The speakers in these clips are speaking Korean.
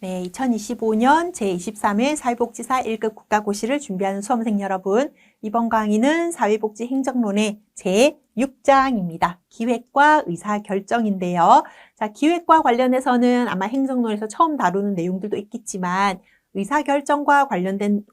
네, 2025년 제23회 사회복지사 1급 국가고시를 준비하는 수험생 여러분, 이번 강의는 사회복지 행정론의 제6장입니다. 기획과 의사결정인데요. 자, 기획과 관련해서는 아마 행정론에서 처음 다루는 내용들도 있겠지만 의사결정과 관련된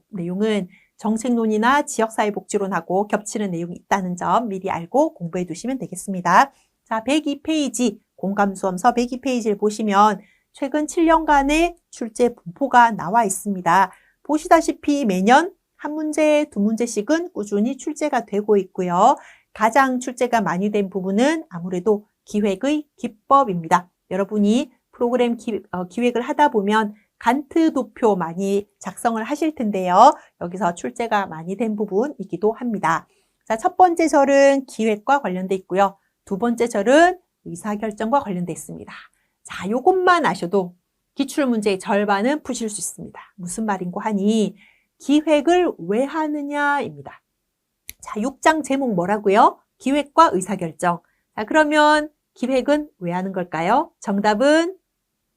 내용은 정책론이나 지역사회복지론하고 겹치는 내용이 있다는 점 미리 알고 공부해 두시면 되겠습니다. 자, 102페이지 공감수험서 102페이지를 보시면 최근 7년간의 출제 분포가 나와 있습니다. 보시다시피 매년 한 문제, 두 문제씩은 꾸준히 출제가 되고 있고요. 가장 출제가 많이 된 부분은 아무래도 기획의 기법입니다. 여러분이 프로그램 기획을 하다 보면 간트 도표 많이 작성을 하실 텐데요. 여기서 출제가 많이 된 부분이기도 합니다. 자, 첫 번째 절은 기획과 관련돼 있고요. 두 번째 절은 의사결정과 관련돼 있습니다. 자, 요것만 아셔도 기출문제의 절반은 푸실 수 있습니다. 무슨 말인고 하니 기획을 왜 하느냐입니다. 자, 6장 제목 뭐라고요? 기획과 의사결정. 자, 그러면 기획은 왜 하는 걸까요? 정답은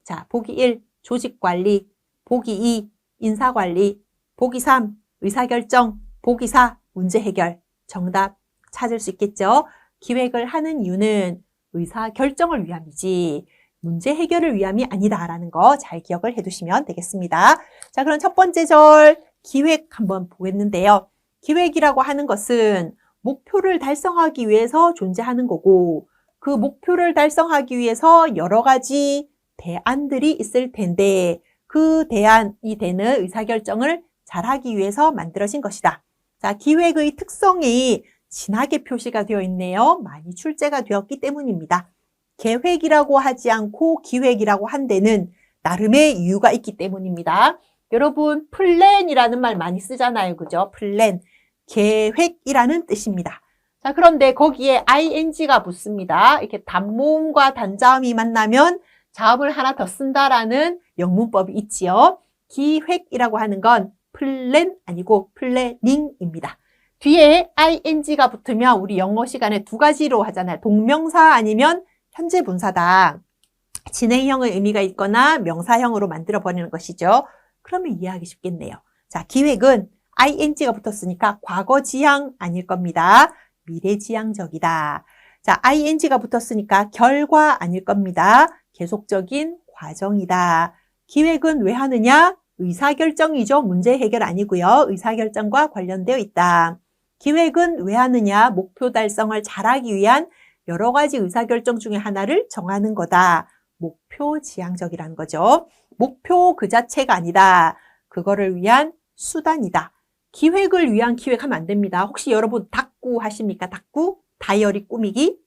자, 보기 1, 조직관리, 보기 2, 인사관리, 보기 3, 의사결정, 보기 4, 문제해결. 정답 찾을 수 있겠죠? 기획을 하는 이유는 의사결정을 위함이지 문제 해결을 위함이 아니다라는 거 잘 기억을 해두시면 되겠습니다. 자, 그럼 첫 번째 절 기획 한번 보겠는데요. 기획이라고 하는 것은 목표를 달성하기 위해서 존재하는 거고 그 목표를 달성하기 위해서 여러 가지 대안들이 있을 텐데 그 대안이 되는 의사결정을 잘하기 위해서 만들어진 것이다. 자, 기획의 특성이 진하게 표시가 되어 있네요. 많이 출제가 되었기 때문입니다. 계획이라고 하지 않고 기획이라고 한 데는 나름의 이유가 있기 때문입니다. 여러분, 플랜이라는 말 많이 쓰잖아요. 그죠? 플랜. 계획이라는 뜻입니다. 자, 그런데 거기에 ing가 붙습니다. 이렇게 단모음과 단자음이 만나면 자음을 하나 더 쓴다라는 영문법이 있지요. 기획이라고 하는 건 플랜 아니고 플래닝입니다. 뒤에 ing가 붙으면 우리 영어 시간에 두 가지로 하잖아요. 동명사 아니면 현재 분사다. 진행형의 의미가 있거나 명사형으로 만들어 버리는 것이죠. 그러면 이해하기 쉽겠네요. 자, 기획은 ing가 붙었으니까 과거지향 아닐 겁니다. 미래지향적이다. 자, ing가 붙었으니까 결과 아닐 겁니다. 계속적인 과정이다. 기획은 왜 하느냐? 의사결정이죠. 문제 해결 아니고요. 의사결정과 관련되어 있다. 기획은 왜 하느냐? 목표 달성을 잘하기 위한 여러 가지 의사결정 중에 하나를 정하는 거다. 목표 지향적이라는 거죠. 목표 그 자체가 아니다. 그거를 위한 수단이다. 기획을 위한 기획하면 안 됩니다. 혹시 여러분 닥구 하십니까? 닥구? 다이어리 꾸미기?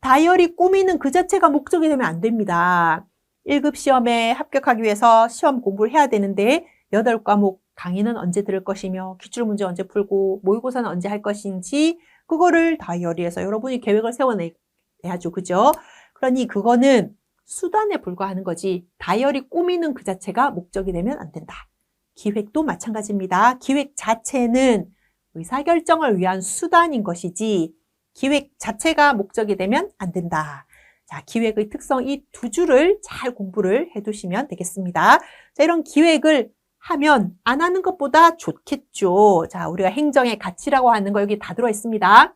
다이어리 꾸미는 그 자체가 목적이 되면 안 됩니다. 1급 시험에 합격하기 위해서 시험 공부를 해야 되는데 8과목 강의는 언제 들을 것이며 기출문제 언제 풀고 모의고사는 언제 할 것인지 그거를 다이어리에서 여러분이 계획을 세워내야죠. 그죠? 그러니 그거는 수단에 불과하는 거지 다이어리 꾸미는 그 자체가 목적이 되면 안 된다. 기획도 마찬가지입니다. 기획 자체는 의사결정을 위한 수단인 것이지 기획 자체가 목적이 되면 안 된다. 자, 기획의 특성 이 두 줄을 잘 공부를 해두시면 되겠습니다. 자, 이런 기획을 하면 안 하는 것보다 좋겠죠. 자, 우리가 행정의 가치라고 하는 거 여기 다 들어 있습니다.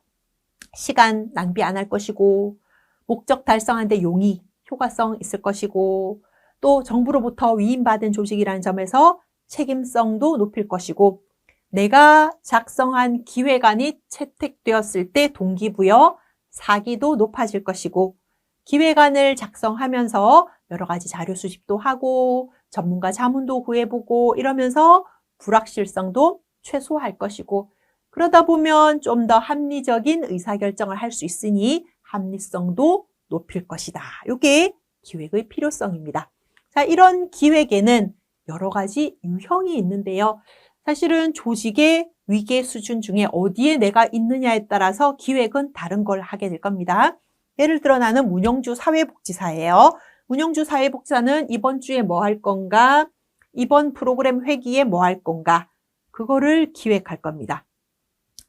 시간 낭비 안 할 것이고 목적 달성하는 데 용이, 효과성 있을 것이고 또 정부로부터 위임받은 조직이라는 점에서 책임성도 높일 것이고 내가 작성한 기획안이 채택되었을 때 동기부여, 사기도 높아질 것이고 기획안을 작성하면서 여러 가지 자료 수집도 하고 전문가 자문도 구해보고 이러면서 불확실성도 최소화할 것이고 그러다 보면 좀 더 합리적인 의사결정을 할 수 있으니 합리성도 높일 것이다. 이게 기획의 필요성입니다. 자, 이런 기획에는 여러 가지 유형이 있는데요. 사실은 조직의 위계 수준 중에 어디에 내가 있느냐에 따라서 기획은 다른 걸 하게 될 겁니다. 예를 들어 나는 문영주 사회복지사예요. 문영주 사회복지사는 이번 주에 뭐 할 건가? 이번 프로그램 회기에 뭐 할 건가? 그거를 기획할 겁니다.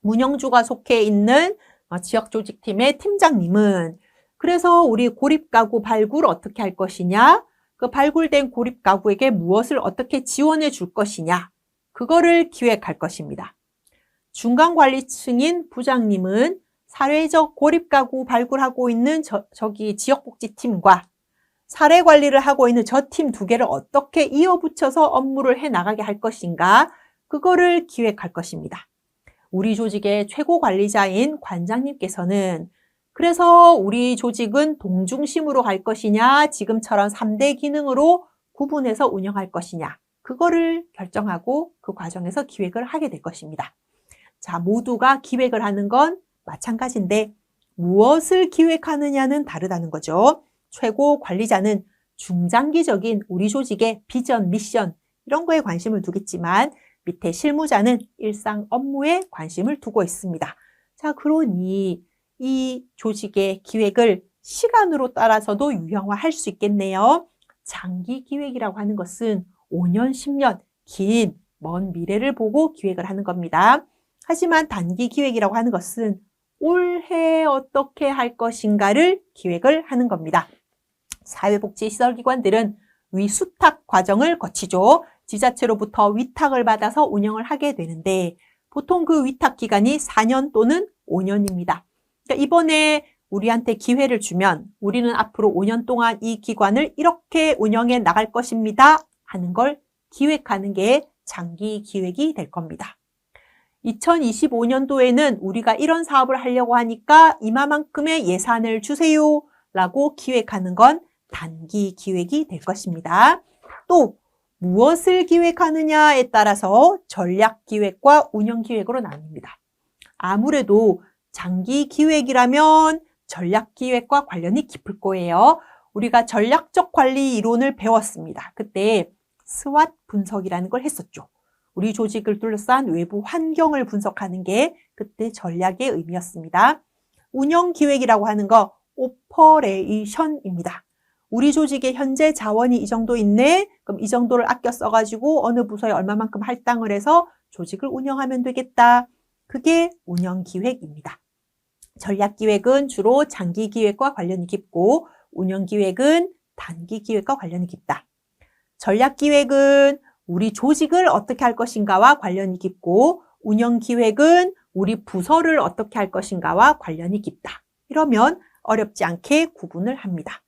문영주가 속해 있는 지역조직팀의 팀장님은 그래서 우리 고립가구 발굴 어떻게 할 것이냐? 그 발굴된 고립가구에게 무엇을 어떻게 지원해 줄 것이냐, 그거를 기획할 것입니다. 중간관리층인 부장님은 사회적 고립가구 발굴하고 있는 저기 지역복지팀과 사례 관리를 하고 있는 저 팀 두 개를 어떻게 이어붙여서 업무를 해나가게 할 것인가, 그거를 기획할 것입니다. 우리 조직의 최고 관리자인 관장님께서는 그래서 우리 조직은 동중심으로 갈 것이냐, 지금처럼 3대 기능으로 구분해서 운영할 것이냐, 그거를 결정하고 그 과정에서 기획을 하게 될 것입니다. 자, 모두가 기획을 하는 건 마찬가지인데 무엇을 기획하느냐는 다르다는 거죠. 최고 관리자는 중장기적인 우리 조직의 비전, 미션 이런 거에 관심을 두겠지만 밑에 실무자는 일상 업무에 관심을 두고 있습니다. 자, 그러니 이 조직의 기획을 시간으로 따라서도 유형화할 수 있겠네요. 장기 기획이라고 하는 것은 5년, 10년, 긴, 먼 미래를 보고 기획을 하는 겁니다. 하지만 단기 기획이라고 하는 것은 올해 어떻게 할 것인가를 기획을 하는 겁니다. 사회복지시설기관들은 위수탁 과정을 거치죠. 지자체로부터 위탁을 받아서 운영을 하게 되는데 보통 그 위탁 기간이 4년 또는 5년입니다. 그러니까 이번에 우리한테 기회를 주면 우리는 앞으로 5년 동안 이 기관을 이렇게 운영해 나갈 것입니다 하는 걸 기획하는 게 장기 기획이 될 겁니다. 2025년도에는 우리가 이런 사업을 하려고 하니까 이만큼의 예산을 주세요 라고 기획하는 건 단기 기획이 될 것입니다. 또 무엇을 기획하느냐에 따라서 전략 기획과 운영 기획으로 나뉩니다. 아무래도 장기 기획이라면 전략 기획과 관련이 깊을 거예요. 우리가 전략적 관리 이론을 배웠습니다. 그때 스왓 분석이라는 걸 했었죠. 우리 조직을 둘러싼 외부 환경을 분석하는 게 그때 전략의 의미였습니다. 운영 기획이라고 하는 거 오퍼레이션입니다. 우리 조직의 현재 자원이 이 정도 있네. 그럼 이 정도를 아껴 써가지고 어느 부서에 얼마만큼 할당을 해서 조직을 운영하면 되겠다. 그게 운영 기획입니다. 전략 기획은 주로 장기 기획과 관련이 깊고 운영 기획은 단기 기획과 관련이 깊다. 전략 기획은 우리 조직을 어떻게 할 것인가와 관련이 깊고 운영 기획은 우리 부서를 어떻게 할 것인가와 관련이 깊다. 이러면 어렵지 않게 구분을 합니다.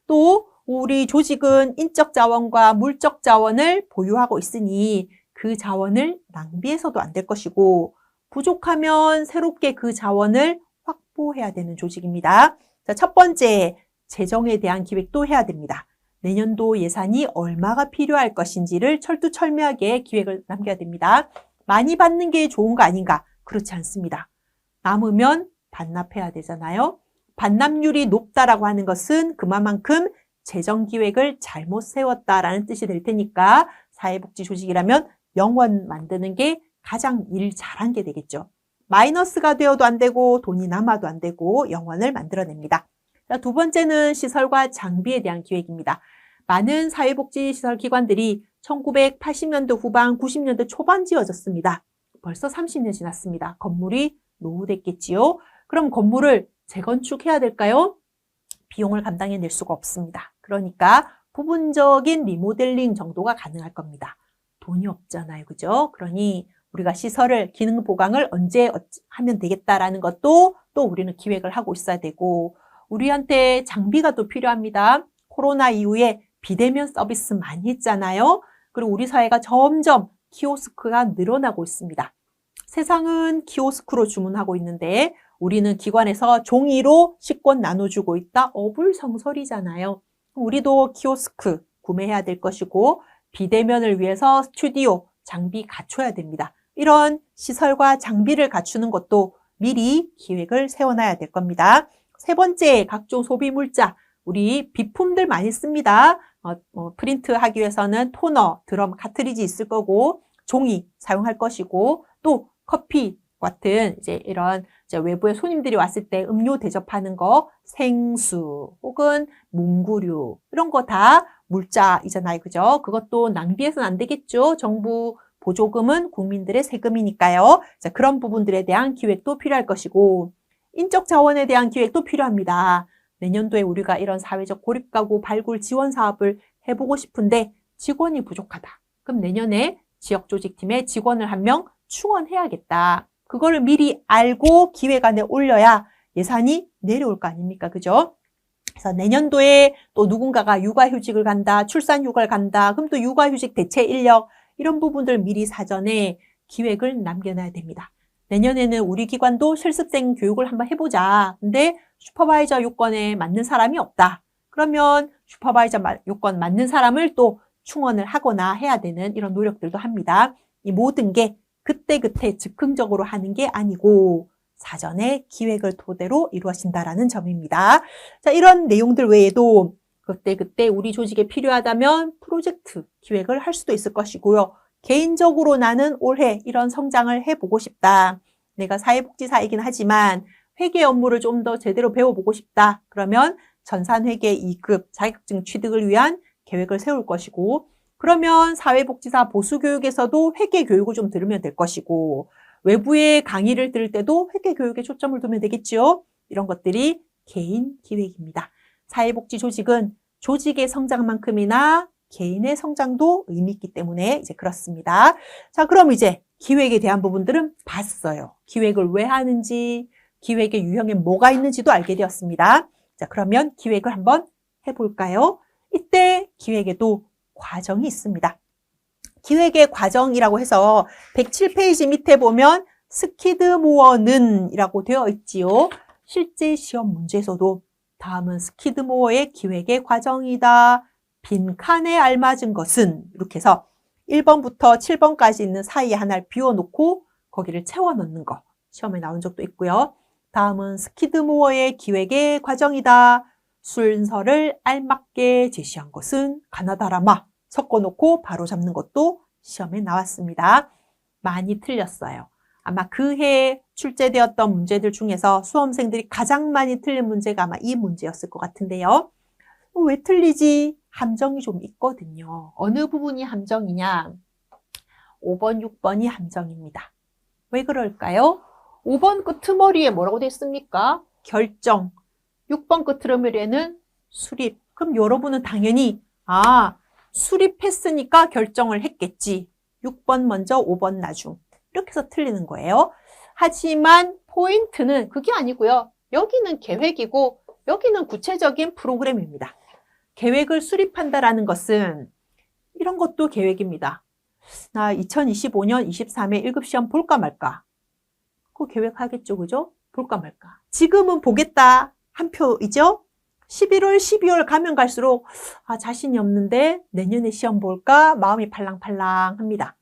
또 우리 조직은 인적 자원과 물적 자원을 보유하고 있으니 그 자원을 낭비해서도 안 될 것이고 부족하면 새롭게 그 자원을 확보해야 되는 조직입니다. 자, 첫 번째, 재정에 대한 기획도 해야 됩니다. 내년도 예산이 얼마가 필요할 것인지를 철두철미하게 기획을 남겨야 됩니다. 많이 받는 게 좋은 거 아닌가? 그렇지 않습니다. 남으면 반납해야 되잖아요. 반납률이 높다라고 하는 것은 그만큼 재정 기획을 잘못 세웠다라는 뜻이 될 테니까 사회복지 조직이라면 영원 만드는 게 가장 일 잘한 게 되겠죠. 마이너스가 되어도 안 되고 돈이 남아도 안 되고 영원을 만들어냅니다. 두 번째는 시설과 장비에 대한 기획입니다. 많은 사회복지시설 기관들이 1980년대 후반, 90년대 초반 지어졌습니다. 벌써 30년 지났습니다. 건물이 노후됐겠지요. 그럼 건물을 재건축해야 될까요? 비용을 감당해낼 수가 없습니다. 그러니까 부분적인 리모델링 정도가 가능할 겁니다. 돈이 없잖아요. 그죠? 그러니 우리가 시설을, 기능 보강을 언제 하면 되겠다라는 것도 또 우리는 기획을 하고 있어야 되고 우리한테 장비가 또 필요합니다. 코로나 이후에 비대면 서비스 많이 했잖아요. 그리고 우리 사회가 점점 키오스크가 늘어나고 있습니다. 세상은 키오스크로 주문하고 있는데 우리는 기관에서 종이로 식권 나눠주고 있다. 어불성설이잖아요. 우리도 키오스크 구매해야 될 것이고 비대면을 위해서 스튜디오 장비 갖춰야 됩니다. 이런 시설과 장비를 갖추는 것도 미리 기획을 세워놔야 될 겁니다. 세 번째, 각종 소비 물자. 우리 비품들 많이 씁니다. 프린트 하기 위해서는 토너, 드럼, 카트리지 있을 거고 종이 사용할 것이고 또 커피 같은 이런 외부의 손님들이 왔을 때 음료 대접하는 거, 생수 혹은 문구류 이런 거 다 물자이잖아요. 그죠? 그것도 낭비해서는 안 되겠죠. 정부 보조금은 국민들의 세금이니까요. 자, 그런 부분들에 대한 기획도 필요할 것이고 인적 자원에 대한 기획도 필요합니다. 내년도에 우리가 이런 사회적 고립가구 발굴 지원 사업을 해보고 싶은데 직원이 부족하다. 그럼 내년에 지역조직팀에 직원을 한 명 충원해야겠다. 그거를 미리 알고 기획안에 올려야 예산이 내려올 거 아닙니까? 그죠? 그래서 내년도에 또 누군가가 육아휴직을 간다, 출산휴가를 간다, 그럼 또 육아휴직 대체 인력 이런 부분들 미리 사전에 기획을 남겨놔야 됩니다. 내년에는 우리 기관도 실습생 교육을 한번 해보자. 근데 슈퍼바이저 요건에 맞는 사람이 없다. 그러면 슈퍼바이저 요건 맞는 사람을 또 충원을 하거나 해야 되는 이런 노력들도 합니다. 이 모든 게 그때그때 즉흥적으로 하는 게 아니고 사전에 기획을 토대로 이루어진다라는 점입니다. 자, 이런 내용들 외에도 그때그때 우리 조직에 필요하다면 프로젝트 기획을 할 수도 있을 것이고요. 개인적으로 나는 올해 이런 성장을 해보고 싶다. 내가 사회복지사이긴 하지만 회계 업무를 좀 더 제대로 배워보고 싶다. 그러면 전산회계 2급 자격증 취득을 위한 계획을 세울 것이고, 그러면 사회복지사 보수교육에서도 회계 교육을 좀 들으면 될 것이고, 외부의 강의를 들을 때도 회계 교육에 초점을 두면 되겠죠. 이런 것들이 개인 기획입니다. 사회복지 조직은 조직의 성장만큼이나 개인의 성장도 의미 있기 때문에 이제 그렇습니다. 자, 그럼 이제 기획에 대한 부분들은 봤어요. 기획을 왜 하는지, 기획의 유형에 뭐가 있는지도 알게 되었습니다. 자, 그러면 기획을 한번 해볼까요? 이때 기획에도 과정이 있습니다. 기획의 과정이라고 해서 107페이지 밑에 보면 스키드모어는 이라고 되어 있지요. 실제 시험 문제에서도 다음은 스키드모어의 기획의 과정이다. 빈칸에 알맞은 것은 이렇게 해서 1번부터 7번까지 있는 사이에 하나를 비워놓고 거기를 채워 넣는 거 시험에 나온 적도 있고요. 다음은 스키드모어의 기획의 과정이다. 순서를 알맞게 제시한 것은 가나다라마 섞어놓고 바로 잡는 것도 시험에 나왔습니다. 많이 틀렸어요. 아마 그 해에 출제되었던 문제들 중에서 수험생들이 가장 많이 틀린 문제가 아마 이 문제였을 것 같은데요. 왜 틀리지? 함정이 좀 있거든요. 어느 부분이 함정이냐? 5번, 6번이 함정입니다. 왜 그럴까요? 5번 끄트머리에 뭐라고 되어 있습니까? 결정. 6번 끄트머리에는 수립. 그럼 여러분은 당연히 수립했으니까 결정을 했겠지. 6번 먼저 5번 나중. 이렇게 해서 틀리는 거예요. 하지만 포인트는 그게 아니고요. 여기는 계획이고 여기는 구체적인 프로그램입니다. 계획을 수립한다라는 것은 이런 것도 계획입니다. 나 2025년 23회 1급 시험 볼까 말까? 그거 계획하겠죠, 그죠? 볼까 말까? 지금은 보겠다 한 표이죠? 11월, 12월 가면 갈수록 자신이 없는데 내년에 시험 볼까? 마음이 팔랑팔랑합니다.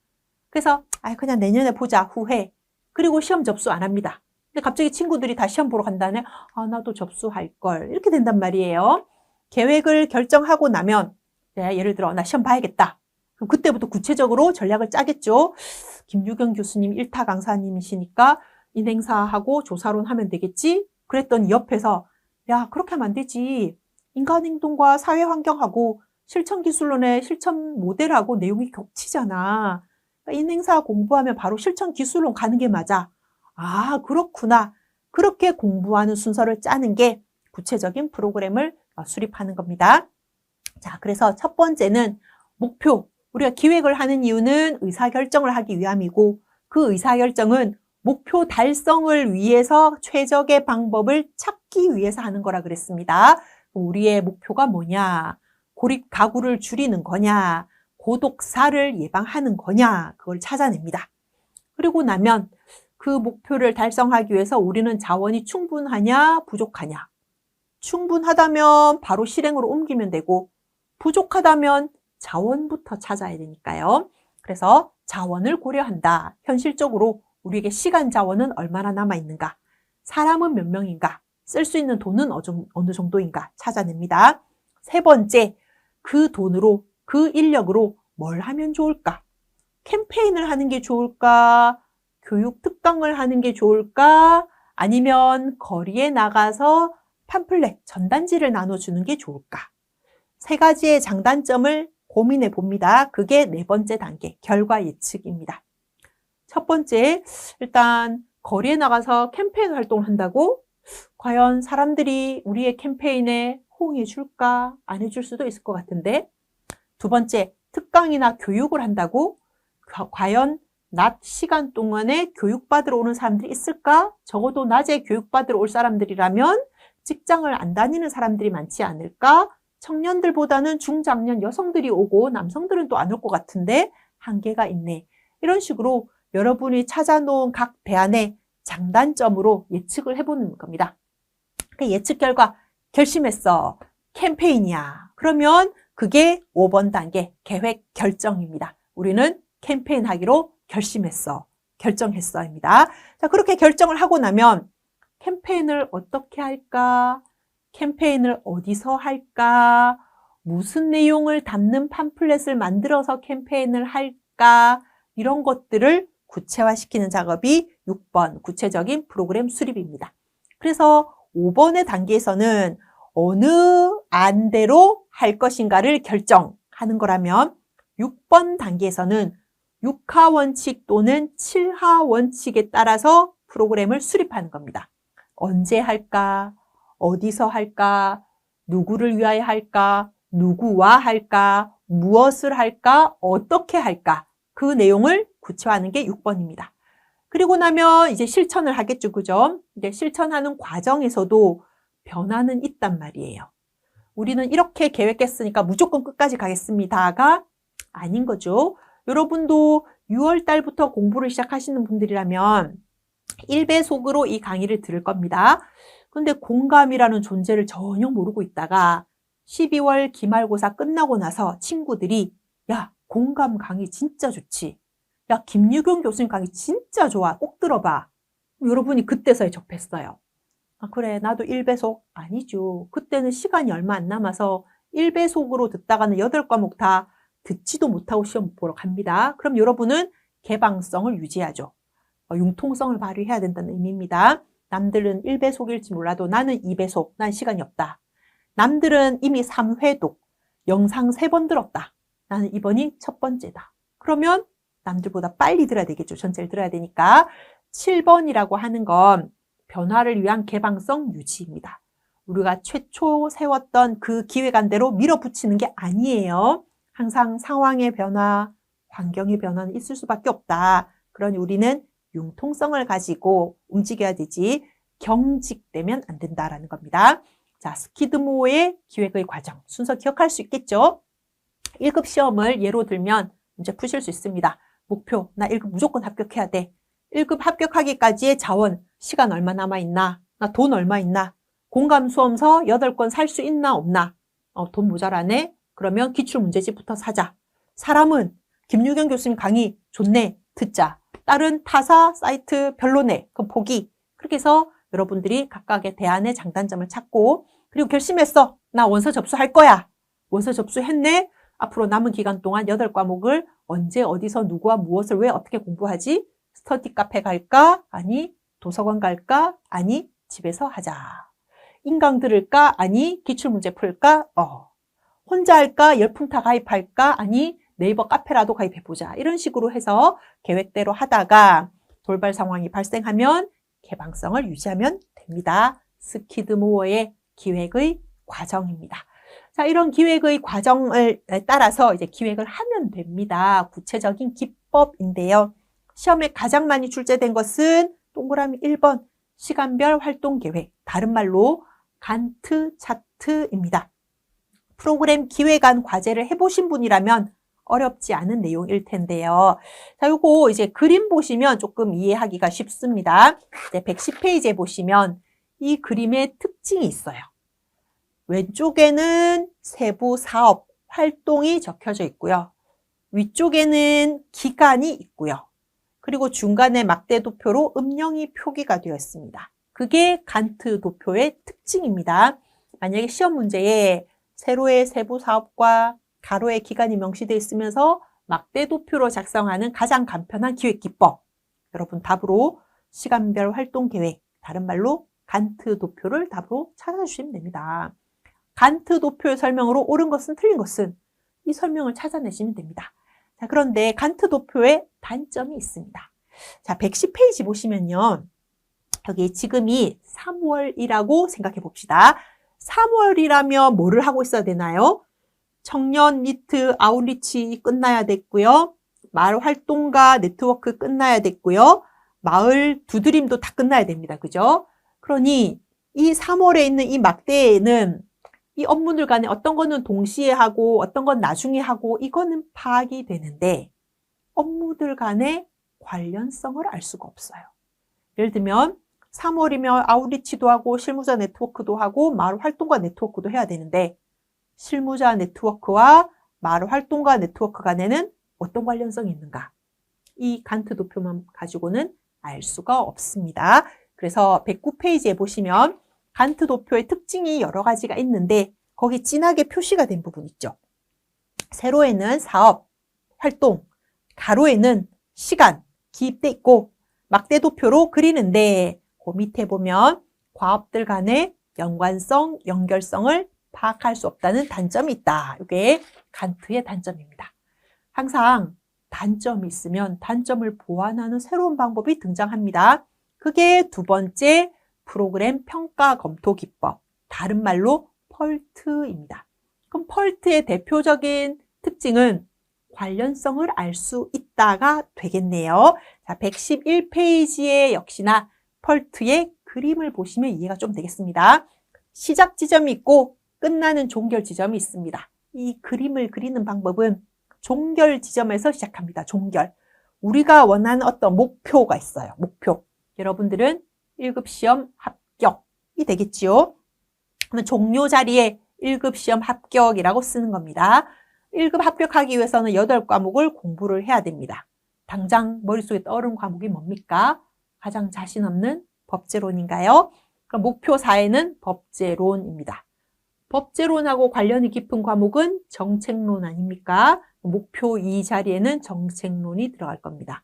그래서 그냥 내년에 보자 후회. 그리고 시험 접수 안 합니다. 근데 갑자기 친구들이 다 시험 보러 간다네. 나도 접수할 걸. 이렇게 된단 말이에요. 계획을 결정하고 나면 예를 들어 나 시험 봐야겠다. 그럼 그때부터 구체적으로 전략을 짜겠죠. 김유경 교수님 1타 강사님이시니까 인행사하고 조사론 하면 되겠지. 그랬더니 옆에서 야 그렇게 하면 안 되지. 인간행동과 사회환경하고 실천기술론의 실천 모델하고 내용이 겹치잖아. 그러니까 인행사 공부하면 바로 실천기술론 가는 게 맞아. 그렇구나. 그렇게 공부하는 순서를 짜는 게 구체적인 프로그램을 수립하는 겁니다. 자, 그래서 첫 번째는 목표. 우리가 기획을 하는 이유는 의사결정을 하기 위함이고 그 의사결정은 목표 달성을 위해서 최적의 방법을 찾기 위해서 하는 거라 그랬습니다. 우리의 목표가 뭐냐? 고립 가구를 줄이는 거냐? 고독사를 예방하는 거냐? 그걸 찾아냅니다. 그리고 나면 그 목표를 달성하기 위해서 우리는 자원이 충분하냐? 부족하냐? 충분하다면 바로 실행으로 옮기면 되고 부족하다면 자원부터 찾아야 되니까요. 그래서 자원을 고려한다. 현실적으로 우리에게 시간 자원은 얼마나 남아있는가? 사람은 몇 명인가? 쓸 수 있는 돈은 어느 정도인가? 찾아냅니다. 세 번째, 그 돈으로, 그 인력으로 뭘 하면 좋을까? 캠페인을 하는 게 좋을까? 교육 특강을 하는 게 좋을까? 아니면 거리에 나가서 팜플렛, 전단지를 나눠주는 게 좋을까? 세 가지의 장단점을 고민해 봅니다. 그게 네 번째 단계, 결과 예측입니다. 첫 번째, 일단 거리에 나가서 캠페인 활동을 한다고? 과연 사람들이 우리의 캠페인에 호응해 줄까? 안 해줄 수도 있을 것 같은데 두 번째, 특강이나 교육을 한다고? 과연 낮 시간 동안에 교육받으러 오는 사람들이 있을까? 적어도 낮에 교육받으러 올 사람들이라면 직장을 안 다니는 사람들이 많지 않을까? 청년들보다는 중장년 여성들이 오고 남성들은 또 안 올 것 같은데 한계가 있네. 이런 식으로 여러분이 찾아놓은 각 대안의 장단점으로 예측을 해보는 겁니다. 그 예측 결과 결심했어. 캠페인이야. 그러면 그게 5번 단계 계획 결정입니다. 우리는 캠페인 하기로 결심했어. 결정했어입니다. 자, 그렇게 결정을 하고 나면 캠페인을 어떻게 할까? 캠페인을 어디서 할까? 무슨 내용을 담는 팜플렛을 만들어서 캠페인을 할까? 이런 것들을 구체화시키는 작업이 6번 구체적인 프로그램 수립입니다. 그래서 5번의 단계에서는 어느 안대로 할 것인가를 결정하는 거라면 6번 단계에서는 6하 원칙 또는 7하 원칙에 따라서 프로그램을 수립하는 겁니다. 언제 할까? 어디서 할까? 누구를 위하여 할까? 누구와 할까? 무엇을 할까? 어떻게 할까? 그 내용을 구체화하는 게 6번입니다. 그리고 나면 이제 실천을 하겠죠, 그죠? 이제 실천하는 과정에서도 변화는 있단 말이에요. 우리는 이렇게 계획했으니까 무조건 끝까지 가겠습니다가 아닌 거죠. 여러분도 6월 달부터 공부를 시작하시는 분들이라면 1배속으로 이 강의를 들을 겁니다. 근데 공감이라는 존재를 전혀 모르고 있다가 12월 기말고사 끝나고 나서 친구들이 야, 공감 강의 진짜 좋지. 야, 김유경 교수님 강의 진짜 좋아. 꼭 들어봐. 여러분이 그때서야 접했어요. 아, 그래. 나도 1배속 아니죠. 그때는 시간이 얼마 안 남아서 1배속으로 듣다가는 8과목 다 듣지도 못하고 시험 보러 갑니다. 그럼 여러분은 개방성을 유지하죠. 융통성을 발휘해야 된다는 의미입니다. 남들은 1배속일지 몰라도 나는 2배속, 난 시간이 없다. 남들은 이미 3회독, 영상 3번 들었다. 나는 이번이 첫 번째다. 그러면 남들보다 빨리 들어야 되겠죠. 전체를 들어야 되니까. 7번이라고 하는 건 변화를 위한 개방성 유지입니다. 우리가 최초 세웠던 그 기획안대로 밀어붙이는 게 아니에요. 항상 상황의 변화, 환경의 변화는 있을 수밖에 없다. 그러니 우리는 융통성을 가지고 움직여야 되지 경직되면 안 된다라는 겁니다. 자, 스키드모어의 기획의 과정, 순서 기억할 수 있겠죠? 1급 시험을 예로 들면 문제 푸실 수 있습니다. 목표, 나 1급 무조건 합격해야 돼. 1급 합격하기까지의 자원, 시간 얼마 남아있나? 나 돈 얼마 있나? 공감 수험서 8권 살 수 있나 없나? 돈 모자라네? 그러면 기출문제집부터 사자. 사람은 김유경 교수님 강의 좋네, 듣자. 다른 타사 사이트 별로네, 그럼 포기. 그렇게 해서 여러분들이 각각의 대안의 장단점을 찾고, 그리고 결심했어. 나 원서 접수할 거야. 원서 접수했네. 앞으로 남은 기간 동안 8과목을 언제 어디서 누구와 무엇을 왜 어떻게 공부하지? 스터디 카페 갈까? 아니 도서관 갈까? 아니 집에서 하자. 인강 들을까? 아니 기출문제 풀까? 혼자 할까? 열풍타 가입할까? 아니 네이버 카페라도 가입해보자. 이런 식으로 해서 계획대로 하다가 돌발 상황이 발생하면 개방성을 유지하면 됩니다. 스키드모어의 기획의 과정입니다. 자, 이런 기획의 과정을 따라서 이제 기획을 하면 됩니다. 구체적인 기법인데요. 시험에 가장 많이 출제된 것은 동그라미 1번 시간별 활동 계획, 다른 말로 간트 차트입니다. 프로그램 기획안 과제를 해보신 분이라면 어렵지 않은 내용일 텐데요. 자, 요거 이제 그림 보시면 조금 이해하기가 쉽습니다. 이제 110페이지에 보시면 이 그림의 특징이 있어요. 왼쪽에는 세부 사업, 활동이 적혀져 있고요. 위쪽에는 기간이 있고요. 그리고 중간에 막대 도표로 음영이 표기가 되어 있습니다. 그게 간트 도표의 특징입니다. 만약에 시험 문제에 세로의 세부 사업과 가로의 기간이 명시되어 있으면서 막대 도표로 작성하는 가장 간편한 기획 기법. 여러분 답으로 시간별 활동 계획, 다른 말로 간트 도표를 답으로 찾아주시면 됩니다. 간트 도표의 설명으로 옳은 것은 틀린 것은 이 설명을 찾아내시면 됩니다. 자, 그런데 간트 도표에 단점이 있습니다. 자, 110페이지 보시면요. 여기 지금이 3월이라고 생각해 봅시다. 3월이라면 뭐를 하고 있어야 되나요? 청년 니트 아웃리치 끝나야 됐고요. 마을 활동가 네트워크 끝나야 됐고요. 마을 두드림도 다 끝나야 됩니다. 그죠? 그러니 이 3월에 있는 이 막대에는 이 업무들 간에 어떤 거는 동시에 하고 어떤 건 나중에 하고 이거는 파악이 되는데 업무들 간의 관련성을 알 수가 없어요. 예를 들면 3월이면 아웃리치도 하고 실무자 네트워크도 하고 마을 활동가 네트워크도 해야 되는데 실무자 네트워크와 마을 활동가 네트워크 간에는 어떤 관련성이 있는가? 이 간트 도표만 가지고는 알 수가 없습니다. 그래서 109페이지에 보시면 간트 도표의 특징이 여러 가지가 있는데 거기 진하게 표시가 된 부분 있죠. 세로에는 사업, 활동, 가로에는 시간, 기입돼 있고 막대 도표로 그리는데 그 밑에 보면 과업들 간의 연관성, 연결성을 파악할 수 없다는 단점이 있다. 이게 간트의 단점입니다. 항상 단점이 있으면 단점을 보완하는 새로운 방법이 등장합니다. 그게 두 번째 프로그램 평가 검토 기법, 다른 말로 펄트입니다. 그럼 펄트의 대표적인 특징은 관련성을 알 수 있다가 되겠네요. 자, 111페이지에 역시나 펄트의 그림을 보시면 이해가 좀 되겠습니다. 시작 지점이 있고 끝나는 종결 지점이 있습니다. 이 그림을 그리는 방법은 종결 지점에서 시작합니다. 종결. 우리가 원하는 어떤 목표가 있어요. 목표. 여러분들은 1급 시험 합격이 되겠지요. 그러면 종료 자리에 1급 시험 합격이라고 쓰는 겁니다. 1급 합격하기 위해서는 8과목을 공부를 해야 됩니다. 당장 머릿속에 떠오르는 과목이 뭡니까? 가장 자신 없는 법제론인가요? 그럼 목표 4에는 법제론입니다. 법제론하고 관련이 깊은 과목은 정책론 아닙니까? 목표 2 자리에는 정책론이 들어갈 겁니다.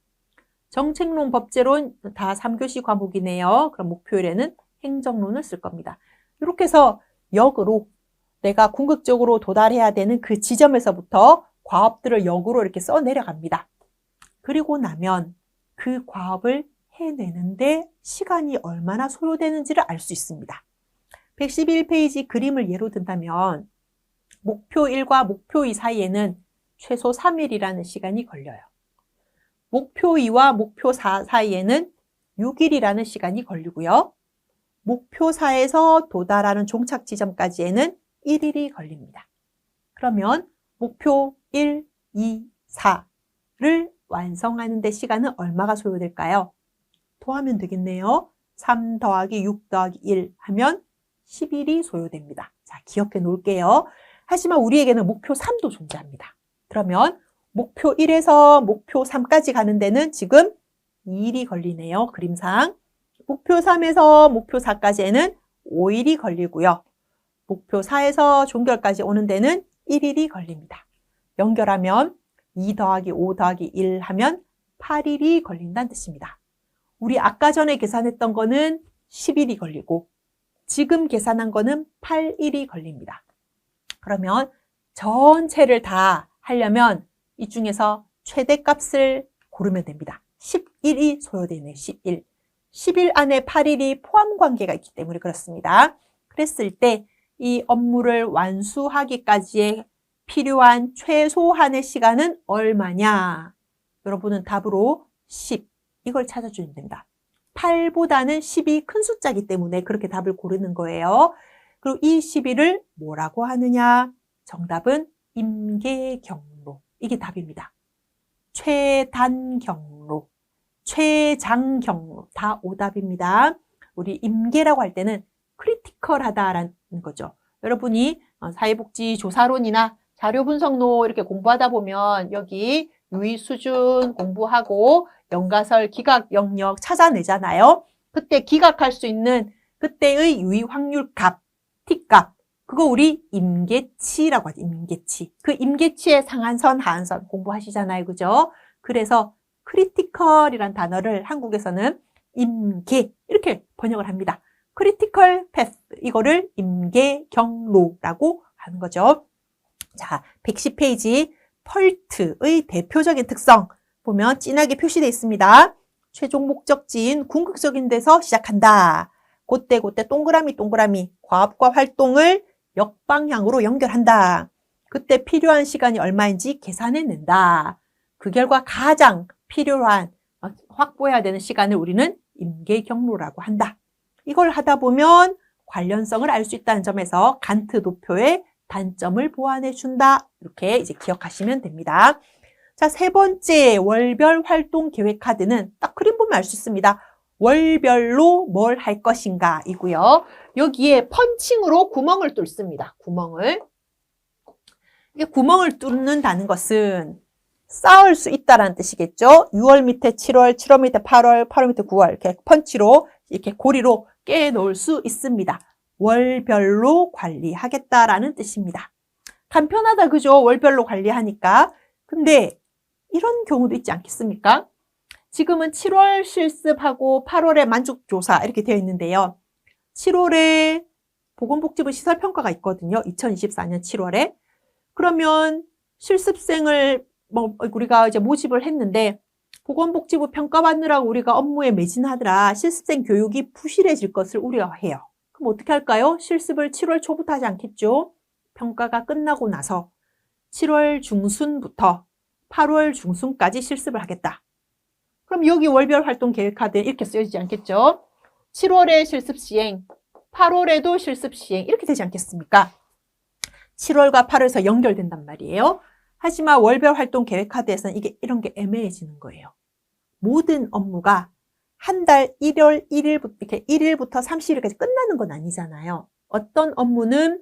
정책론, 법제론 다 3교시 과목이네요. 그럼 목표 1에는 행정론을 쓸 겁니다. 이렇게 해서 역으로 내가 궁극적으로 도달해야 되는 그 지점에서부터 과업들을 역으로 이렇게 써 내려갑니다. 그리고 나면 그 과업을 해내는데 시간이 얼마나 소요되는지를 알 수 있습니다. 111페이지 그림을 예로 든다면 목표 1과 목표 2 사이에는 최소 3일이라는 시간이 걸려요. 목표 2와 목표 4 사이에는 6일이라는 시간이 걸리고요. 목표 4에서 도달하는 종착 지점까지에는 1일이 걸립니다. 그러면 목표 1, 2, 4를 완성하는 데 시간은 얼마가 소요될까요? 더하면 되겠네요. 3 더하기 6 더하기 1 하면 10일이 소요됩니다. 자, 기억해 놓을게요. 하지만 우리에게는 목표 3도 존재합니다. 그러면 목표 1에서 목표 3까지 가는 데는 지금 2일이 걸리네요. 그림상. 목표 3에서 목표 4까지에는 5일이 걸리고요. 목표 4에서 종결까지 오는 데는 1일이 걸립니다. 연결하면 2 더하기 5 더하기 1 하면 8일이 걸린다는 뜻입니다. 우리 아까 전에 계산했던 거는 10일이 걸리고 지금 계산한 거는 8일이 걸립니다. 그러면 전체를 다 하려면 이 중에서 최대값을 고르면 됩니다. 11이 소요되네요. 11. 10일 안에 8일이 포함 관계가 있기 때문에 그렇습니다. 그랬을 때 이 업무를 완수하기까지의 필요한 최소한의 시간은 얼마냐? 여러분은 답으로 10. 이걸 찾아주면 됩니다. 8보다는 10이 큰 숫자이기 때문에 그렇게 답을 고르는 거예요. 그리고 이 11을 뭐라고 하느냐? 정답은 임계경로. 이게 답입니다. 최단경로, 최장경로 다 오답입니다. 우리 임계라고 할 때는 크리티컬하다라는 거죠. 여러분이 사회복지 조사론이나 자료 분석론 이렇게 공부하다 보면 여기 유의 수준 공부하고 연가설 기각 영역 찾아내잖아요. 그때 기각할 수 있는 그때의 유의 확률 값, T값, 그거 우리 임계치라고 하죠. 임계치. 그 임계치의 상한선, 하한선 공부하시잖아요. 그죠? 그래서 크리티컬이란 단어를 한국에서는 임계 이렇게 번역을 합니다. 크리티컬 패스 이거를 임계경로라고 하는 거죠. 자, 110페이지 펄트의 대표적인 특성 보면 진하게 표시되어 있습니다. 최종 목적지인 궁극적인 데서 시작한다. 그때 동그라미 과업과 활동을 역방향으로 연결한다. 그때 필요한 시간이 얼마인지 계산해낸다. 그 결과 가장 필요한 확보해야 되는 시간을 우리는 임계경로라고 한다. 이걸 하다 보면 관련성을 알 수 있다는 점에서 간트 도표의 단점을 보완해 준다. 이렇게 이제 기억하시면 됩니다. 자, 세 번째 월별 활동 계획 카드는 딱 그림 보면 알 수 있습니다. 월별로 뭘 할 것인가 이고요. 여기에 펀칭으로 구멍을 뚫습니다. 구멍을. 이게 구멍을 뚫는다는 것은 쌓을 수 있다라는 뜻이겠죠. 6월 밑에 7월, 7월 밑에 8월, 8월 밑에 9월 이렇게 펀치로 이렇게 고리로 깨 놓을 수 있습니다. 월별로 관리하겠다라는 뜻입니다. 간편하다 그죠? 월별로 관리하니까. 근데 이런 경우도 있지 않겠습니까? 지금은 7월 실습하고 8월에 만족조사 이렇게 되어 있는데요. 7월에 보건복지부 시설평가가 있거든요. 2024년 7월에. 그러면 실습생을 우리가 이제 모집을 했는데 보건복지부 평가받느라고 우리가 업무에 매진하더라. 실습생 교육이 부실해질 것을 우려해요. 그럼 어떻게 할까요? 실습을 7월 초부터 하지 않겠죠? 평가가 끝나고 나서 7월 중순부터 8월 중순까지 실습을 하겠다. 그럼 여기 월별 활동 계획 카드에 이렇게 쓰여지지 않겠죠? 7월에 실습 시행, 8월에도 실습 시행 이렇게 되지 않겠습니까? 7월과 8월에서 연결된단 말이에요. 하지만 월별 활동 계획 카드에서는 이런 게 애매해지는 거예요. 모든 업무가 한 달 1월 1일부터 이렇게 1일부터 30일까지 끝나는 건 아니잖아요. 어떤 업무는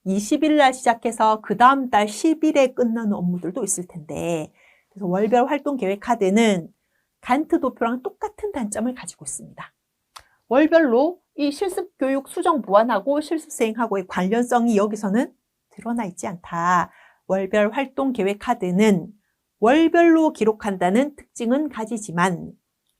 20일 날 시작해서 그 다음 달 10일에 끝나는 업무들도 있을 텐데, 그래서 월별 활동 계획 카드는 간트 도표랑 똑같은 단점을 가지고 있습니다. 월별로 이 실습 교육 수정 보완하고 실습 수행하고의 관련성이 여기서는 드러나 있지 않다. 월별 활동 계획 카드는 월별로 기록한다는 특징은 가지지만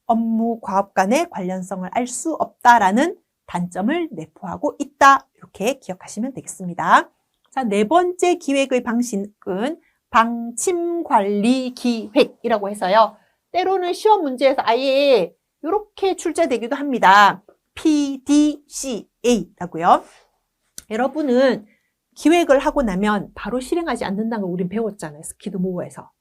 업무 과업 간의 관련성을 알 수 없다라는 단점을 내포하고 있다. 이렇게 기억하시면 되겠습니다. 자, 네 번째 기획의 방식은 방침관리 기획이라고 해서요. 때로는 시험 문제에서 아예 이렇게 출제되기도 합니다. PDCA라고요. 여러분은 기획을 하고 나면 바로 실행하지 않는다는 걸 우린 배웠잖아요. 스키드모어에서.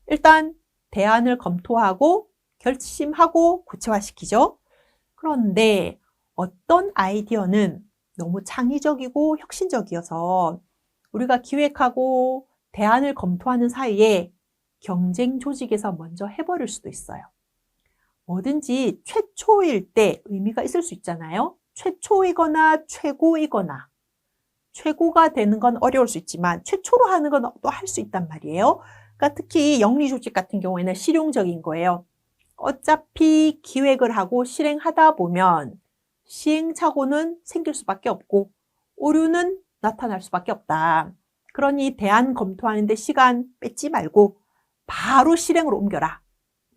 일단 대안을 검토하고 결심하고 구체화시키죠. 그런데 어떤 아이디어는 너무 창의적이고 혁신적이어서 우리가 기획하고 대안을 검토하는 사이에 경쟁 조직에서 먼저 해버릴 수도 있어요. 뭐든지 최초일 때 의미가 있을 수 있잖아요. 최초이거나 최고이거나. 최고가 되는 건 어려울 수 있지만 최초로 하는 건 또 할 수 있단 말이에요. 그러니까 특히 영리조직 같은 경우에는 실용적인 거예요. 어차피 기획을 하고 실행하다 보면 시행착오는 생길 수밖에 없고 오류는 나타날 수밖에 없다. 그러니 대안 검토하는데 시간 뺏지 말고 바로 실행으로 옮겨라.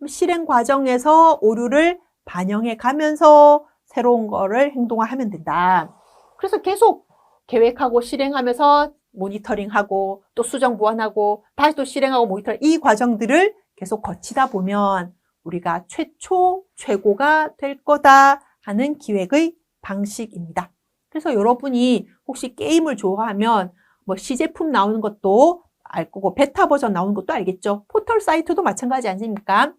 실행 과정에서 오류를 반영해 가면서 새로운 거를 행동화하면 된다. 그래서 계속 계획하고 실행하면서 모니터링하고 또 수정 보완하고 다시 또 실행하고 모니터링 이 과정들을 계속 거치다 보면 우리가 최초 최고가 될 거다 하는 기획의 방식입니다. 그래서 여러분이 혹시 게임을 좋아하면 뭐 시제품 나오는 것도 알 거고 베타 버전 나오는 것도 알겠죠. 포털 사이트도 마찬가지 아닙니까?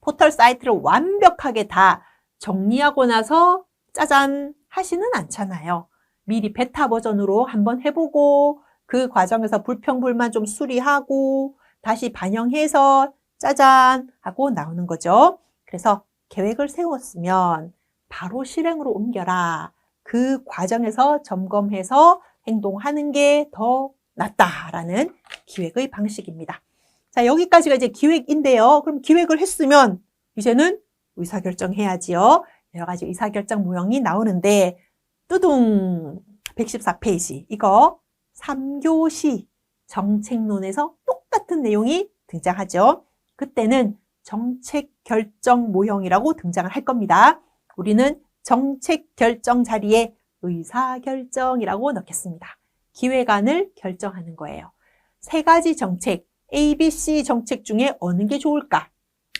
포털 사이트를 완벽하게 다 정리하고 나서 짜잔 하시는 않잖아요. 미리 베타 버전으로 한번 해보고 그 과정에서 불평불만 좀 수리하고 다시 반영해서 짜잔 하고 나오는 거죠. 그래서 계획을 세웠으면 바로 실행으로 옮겨라. 그 과정에서 점검해서 행동하는 게 더 낫다라는 기획의 방식입니다. 자, 여기까지가 이제 기획인데요. 그럼 기획을 했으면 이제는 의사결정해야지요. 여러 가지 의사결정 모형이 나오는데 뚜둥 114페이지 이거 3교시 정책론에서 똑같은 내용이 등장하죠. 그때는 정책결정 모형이라고 등장을 할 겁니다. 우리는 정책결정 자리에 의사결정이라고 넣겠습니다. 기획안을 결정하는 거예요. 세 가지 정책, A, B, C 정책 중에 어느 게 좋을까?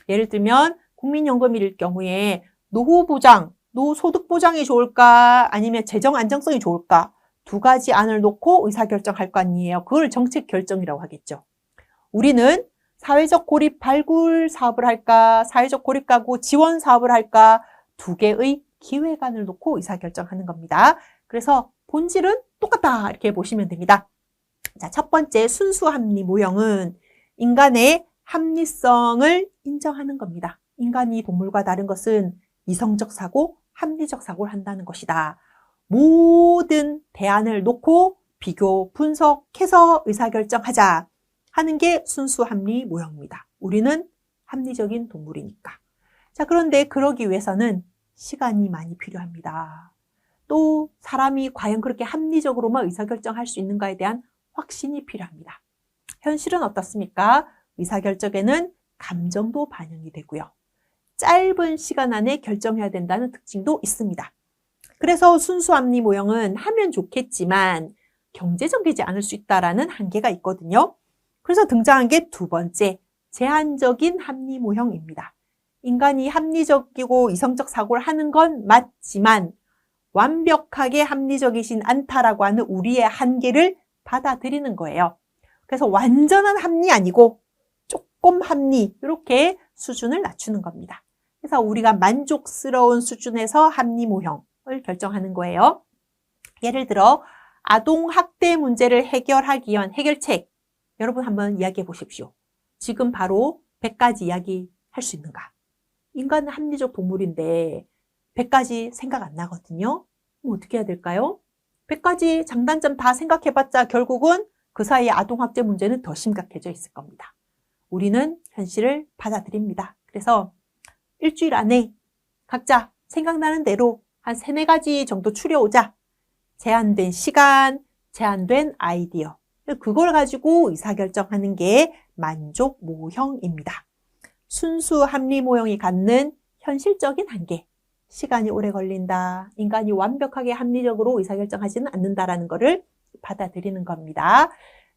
예를 들면 국민연금일 경우에 노후보장, 노소득보장이 좋을까? 아니면 재정 안정성이 좋을까? 두 가지 안을 놓고 의사결정할 거 아니에요. 그걸 정책 결정이라고 하겠죠. 우리는 사회적 고립 발굴 사업을 할까, 사회적 고립 가구 지원 사업을 할까, 두 개의 기획안을 놓고 의사결정하는 겁니다. 그래서 본질은 똑같다 이렇게 보시면 됩니다. 자, 첫 번째 순수 합리 모형은 인간의 합리성을 인정하는 겁니다. 인간이 동물과 다른 것은 이성적 사고, 합리적 사고를 한다는 것이다. 모든 대안을 놓고 비교, 분석해서 의사결정하자 하는 게 순수 합리 모형입니다. 우리는 합리적인 동물이니까. 자, 그런데 그러기 위해서는 시간이 많이 필요합니다. 또 사람이 과연 그렇게 합리적으로만 의사결정할 수 있는가에 대한 확신이 필요합니다. 현실은 어떻습니까? 의사결정에는 감정도 반영이 되고요. 짧은 시간 안에 결정해야 된다는 특징도 있습니다. 그래서 순수 합리 모형은 하면 좋겠지만 경제적이지 않을 수 있다는 한계가 있거든요. 그래서 등장한 게 두 번째, 제한적인 합리 모형입니다. 인간이 합리적이고 이성적 사고를 하는 건 맞지만 완벽하게 합리적이진 않다라고 하는 우리의 한계를 받아들이는 거예요. 그래서 완전한 합리 아니고 조금 합리, 이렇게 수준을 낮추는 겁니다. 그래서 우리가 만족스러운 수준에서 합리 모형을 결정하는 거예요. 예를 들어 아동학대 문제를 해결하기 위한 해결책, 여러분 한번 이야기해 보십시오. 지금 바로 100가지 이야기 할 수 있는가? 인간은 합리적 동물인데 100가지 생각 안 나거든요. 그럼 어떻게 해야 될까요? 100가지 장단점 다 생각해봤자 결국은 그 사이에 아동학대 문제는 더 심각해져 있을 겁니다. 우리는 현실을 받아들입니다. 그래서 일주일 안에 각자 생각나는 대로 한 3, 4가지 정도 추려오자. 제한된 시간, 제한된 아이디어. 그걸 가지고 의사결정하는 게 만족 모형입니다. 순수 합리 모형이 갖는 현실적인 한계. 시간이 오래 걸린다. 인간이 완벽하게 합리적으로 의사결정하지는 않는다라는 것을 받아들이는 겁니다.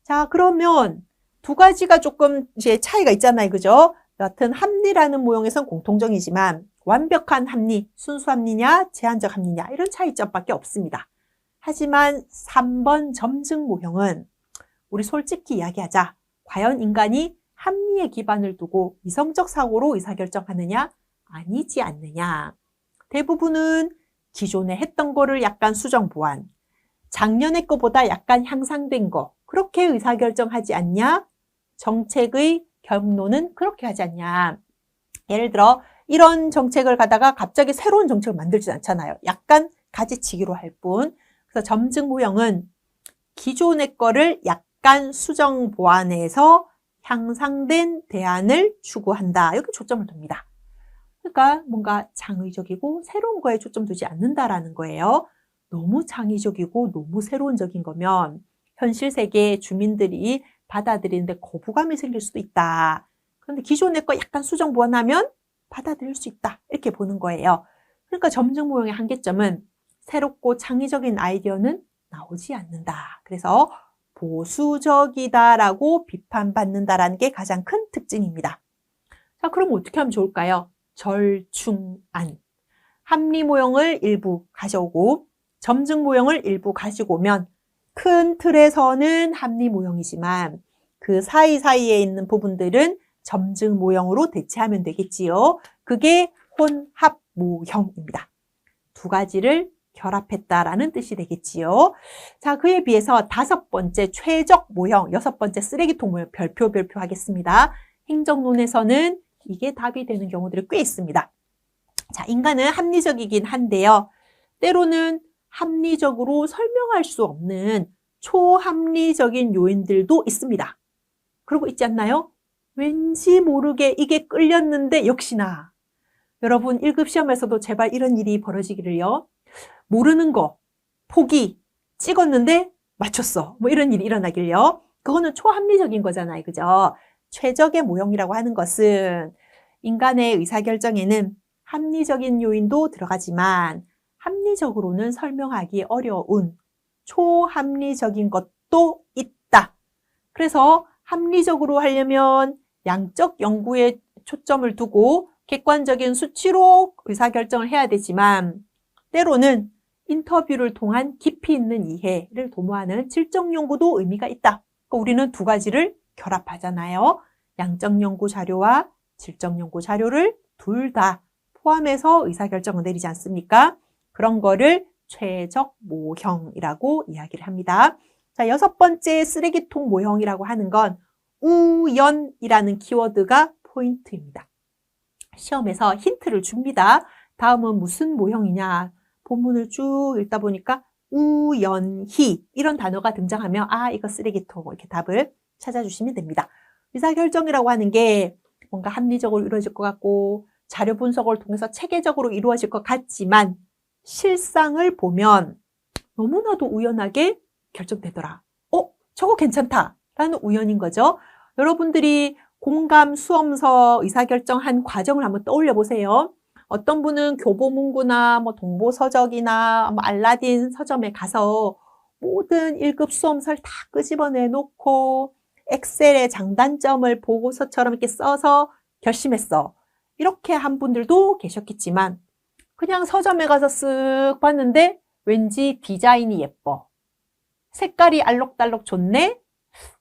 자, 그러면 두 가지가 조금 이제 차이가 있잖아요. 그죠? 여하튼 합리라는 모형에선 공통점이지만 완벽한 합리, 순수 합리냐, 제한적 합리냐 이런 차이점밖에 없습니다. 하지만 3번 점증 모형은 우리 솔직히 이야기하자. 과연 인간이 합리에 기반을 두고 이성적 사고로 의사결정하느냐? 아니지 않느냐. 대부분은 기존에 했던 거를 약간 수정 보완, 작년에 거보다 약간 향상된 거, 그렇게 의사결정하지 않냐? 정책의 경로는 그렇게 하지 않냐. 예를 들어 이런 정책을 가다가 갑자기 새로운 정책을 만들지 않잖아요. 약간 가지치기로 할 뿐. 그래서 점증 모형은 기존의 거를 약간 수정 보완해서 향상된 대안을 추구한다. 여기 초점을 둡니다. 그러니까 뭔가 창의적이고 새로운 거에 초점 두지 않는다라는 거예요. 너무 창의적이고 너무 새로운적인 거면 현실 세계 주민들이 받아들이는데 거부감이 생길 수도 있다. 그런데 기존의 거 약간 수정 보완하면 받아들일 수 있다. 이렇게 보는 거예요. 그러니까 점증 모형의 한계점은 새롭고 창의적인 아이디어는 나오지 않는다. 그래서 보수적이다라고 비판받는다라는 게 가장 큰 특징입니다. 자, 그럼 어떻게 하면 좋을까요? 절충안. 합리 모형을 일부 가져오고 점증 모형을 일부 가지고 오면 큰 틀에서는 합리 모형이지만 그 사이사이에 있는 부분들은 점증 모형으로 대체하면 되겠지요. 그게 혼합 모형입니다. 두 가지를 결합했다라는 뜻이 되겠지요. 자, 그에 비해서 5번째 최적 모형, 6번째 쓰레기통 모형 별표 하겠습니다. 행정론에서는 이게 답이 되는 경우들이 꽤 있습니다. 자, 인간은 합리적이긴 한데요. 때로는 합리적으로 설명할 수 없는 초합리적인 요인들도 있습니다. 그러고 있지 않나요? 왠지 모르게 이게 끌렸는데 역시나. 여러분 1급 시험에서도 제발 이런 일이 벌어지기를요. 모르는 거, 포기, 찍었는데 맞췄어. 뭐 이런 일이 일어나길요. 그거는 초합리적인 거잖아요. 그죠? 최적의 모형이라고 하는 것은 인간의 의사결정에는 합리적인 요인도 들어가지만 합리적으로는 설명하기 어려운 초합리적인 것도 있다. 그래서 합리적으로 하려면 양적 연구에 초점을 두고 객관적인 수치로 의사결정을 해야 되지만 때로는 인터뷰를 통한 깊이 있는 이해를 도모하는 질적 연구도 의미가 있다. 그러니까 우리는 두 가지를 결합하잖아요. 양적 연구 자료와 질적 연구 자료를 둘 다 포함해서 의사결정을 내리지 않습니까? 그런 거를 최적 모형이라고 이야기를 합니다. 자, 6번째 쓰레기통 모형이라고 하는 건 우연이라는 키워드가 포인트입니다. 시험에서 힌트를 줍니다. 다음은 무슨 모형이냐? 본문을 쭉 읽다 보니까 우연히 이런 단어가 등장하면 아, 이거 쓰레기통 이렇게 답을 찾아주시면 됩니다. 의사결정이라고 하는 게 뭔가 합리적으로 이루어질 것 같고 자료 분석을 통해서 체계적으로 이루어질 것 같지만 실상을 보면 너무나도 우연하게 결정되더라. 저거 괜찮다 라는 우연인 거죠. 여러분들이 공감 수험서 의사결정한 과정을 한번 떠올려 보세요. 어떤 분은 교보문고나 동보서적이나 알라딘 서점에 가서 모든 1급 수험서를 다 끄집어내 놓고 엑셀에 장단점을 보고서처럼 이렇게 써서 결심했어. 이렇게 한 분들도 계셨겠지만 그냥 서점에 가서 쓱 봤는데 왠지 디자인이 예뻐. 색깔이 알록달록 좋네?